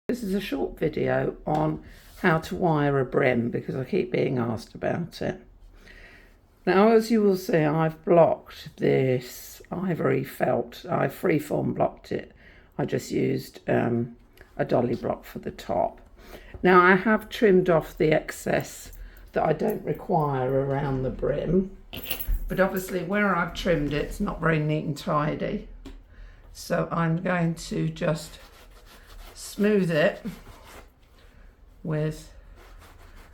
This is a short video on how to wire a brim because I keep being asked about it. Now, as you will see, I've blocked this ivory felt. I freeform blocked it. I just used a dolly block for the top. Now, I have trimmed off the excess that I don't require around the brim, but obviously where I've trimmed it, it's not very neat and tidy. So I'm going to just smooth it with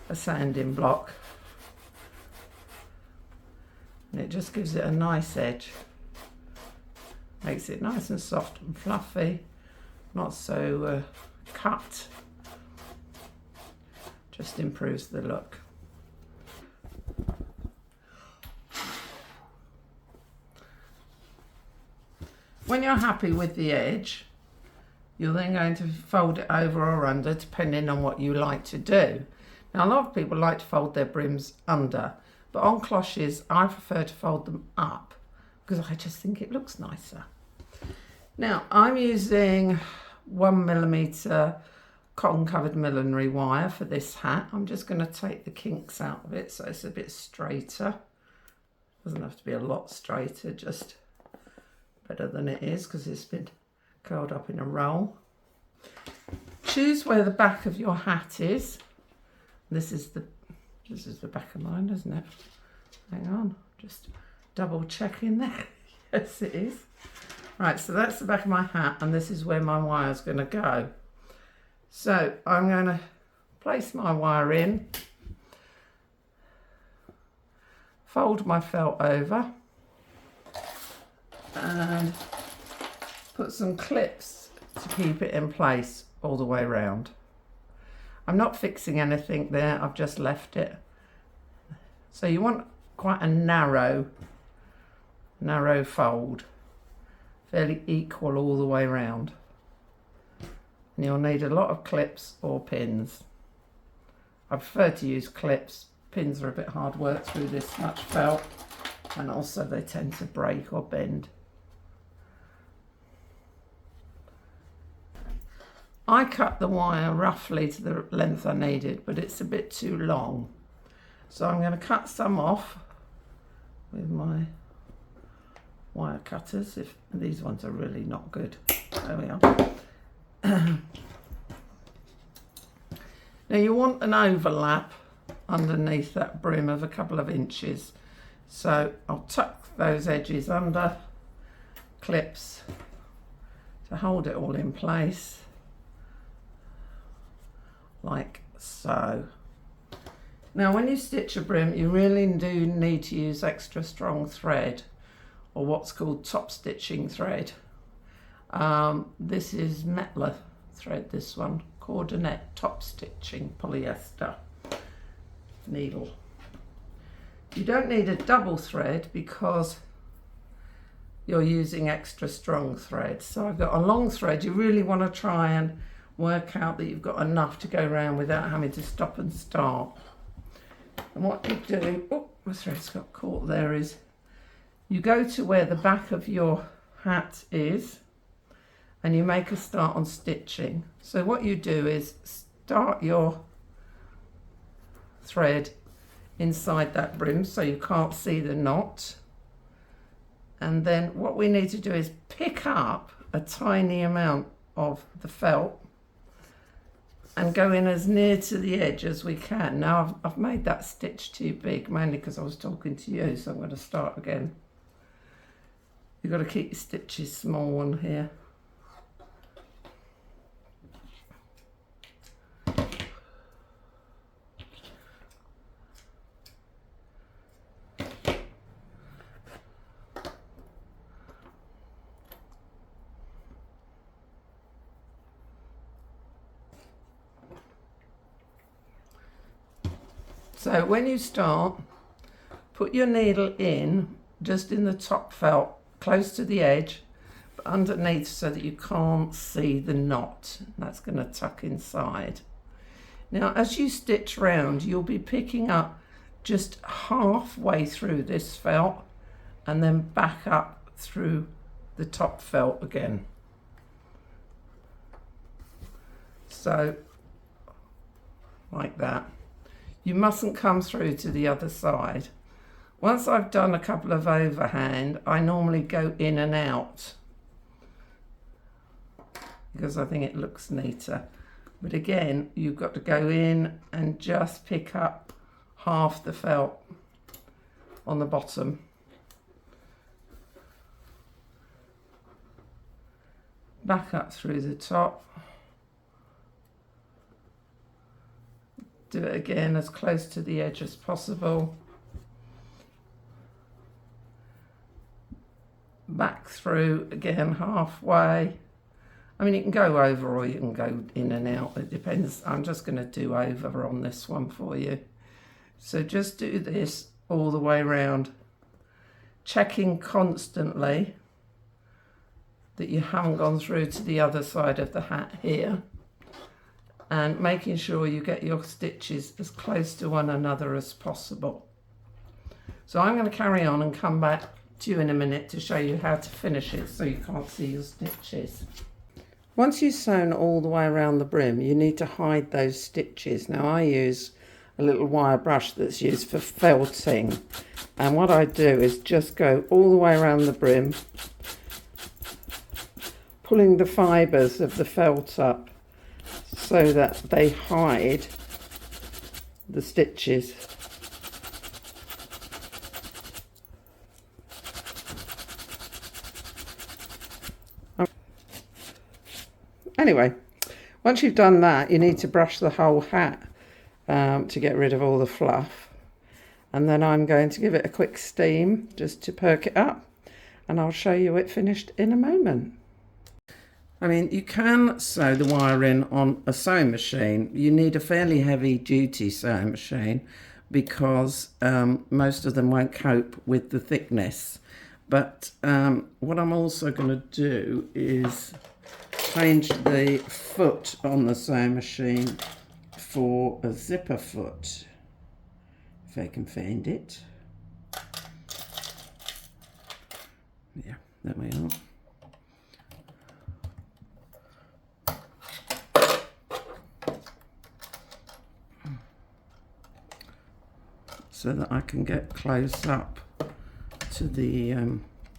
a sanding block, and it just gives it a nice edge, makes it nice and soft and fluffy, not so cut, just improves the look. When you're happy with the edge, you're then going to fold it over or under, depending on what you like to do. Now, a lot of people like to fold their brims under, but on cloches, I prefer to fold them up because I just think it looks nicer. Now, I'm using 1mm cotton covered millinery wire for this hat. I'm just going to take the kinks out of it so it's a bit straighter. Doesn't have to be a lot straighter, just better than it is because it's been curled up in a roll. Choose where the back of your hat is. This is the back of mine, isn't it? Hang on, just double checking there. Yes, it is. Right, so that's the back of my hat, and this is where my wire is going to go. So I'm going to place my wire in, fold my felt over, and put some clips to keep it in place all the way around. I'm not fixing anything there, I've just left it. So you want quite a narrow fold, fairly equal all the way around. And you'll need a lot of clips or pins. I prefer to use clips. Pins are a bit hard work through this much felt, and also they tend to break or bend. I cut the wire roughly to the length I needed, but it's a bit too long. So I'm going to cut some off with my wire cutters. If these ones are really not good. There we are. Now you want an overlap underneath that brim of a couple of inches. So I'll tuck those edges under, clips to hold it all in place, like so. Now, when you stitch a brim, you really do need to use extra strong thread, or what's called top stitching thread. This is Metler thread, this one, Coordinate top stitching polyester needle. You don't need a double thread because you're using extra strong thread. So I've got a long thread. You really want to try and work out that you've got enough to go around without having to stop and start. And what you do, oh, my thread's got caught there, is you go to where the back of your hat is and you make a start on stitching. So what you do is start your thread inside that brim so you can't see the knot. And then what we need to do is pick up a tiny amount of the felt and go in as near to the edge as we can. Now I've made that stitch too big, mainly because I was talking to you, so I'm going to start again. You've got to keep your stitches small on here. So when you start, put your needle in just in the top felt, close to the edge, but underneath so that you can't see the knot. That's going to tuck inside. Now, as you stitch round, you'll be picking up just halfway through this felt and then back up through the top felt again. So, like that. You mustn't come through to the other side. Once I've done a couple of overhand, I normally go in and out because I think it looks neater. But again, you've got to go in and just pick up half the felt on the bottom. Back up through the top. Do it again as close to the edge as possible. Back through again halfway. I mean, you can go over or you can go in and out. It depends. I'm just going to do over on this one for you. So just do this all the way around, checking constantly that you haven't gone through to the other side of the hat here, and making sure you get your stitches as close to one another as possible. So I'm going to carry on and come back to you in a minute to show you how to finish it so you can't see your stitches. Once you've sewn all the way around the brim, you need to hide those stitches. Now I use a little wire brush that's used for felting, and what I do is just go all the way around the brim, pulling the fibres of the felt up so that they hide the stitches. Anyway, once you've done that, you need to brush the whole hat to get rid of all the fluff. And then I'm going to give it a quick steam just to perk it up, and I'll show you it finished in a moment. I mean, you can sew the wire in on a sewing machine. You need a fairly heavy duty sewing machine because most of them won't cope with the thickness. But what I'm also going to do is change the foot on the sewing machine for a zipper foot, if I can find it. Yeah, there we are. So that I can get close up to the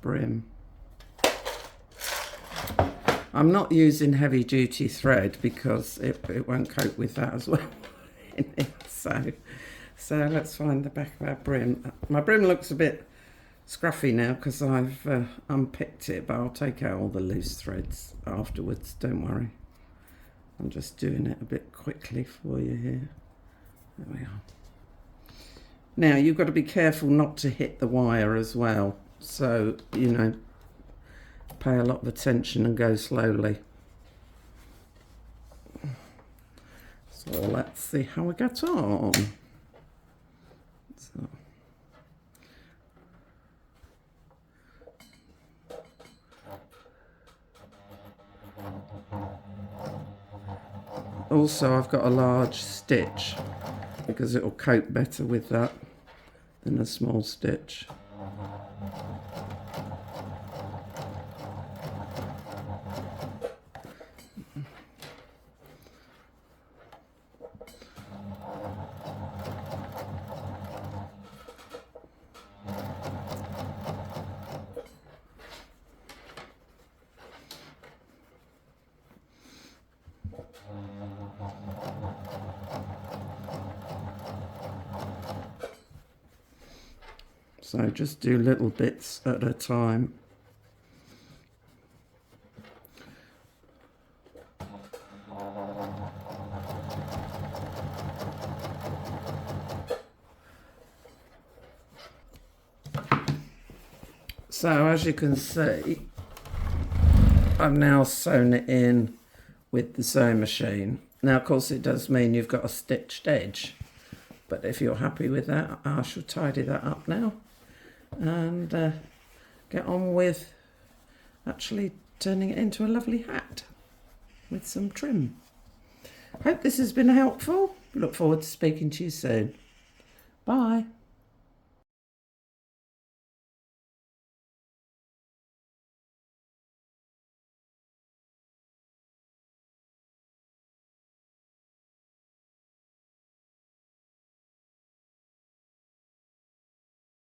brim. I'm not using heavy duty thread because it won't cope with that as well. So let's find the back of our brim. My brim looks a bit scruffy now because I've unpicked it, but I'll take out all the loose threads afterwards, don't worry. I'm just doing it a bit quickly for you here. There we are. Now you've got to be careful not to hit the wire as well, so you know, pay a lot of attention and go slowly. So let's see how we get on. So. Also, I've got a large stitch because it will cope better with that than a small stitch. So just do little bits at a time. So as you can see, I've now sewn it in with the sewing machine. Now of course it does mean you've got a stitched edge, but if you're happy with that, I shall tidy that up now and get on with actually turning it into a lovely hat with some trim. Hope this has been helpful. Look forward to speaking to you soon. Bye.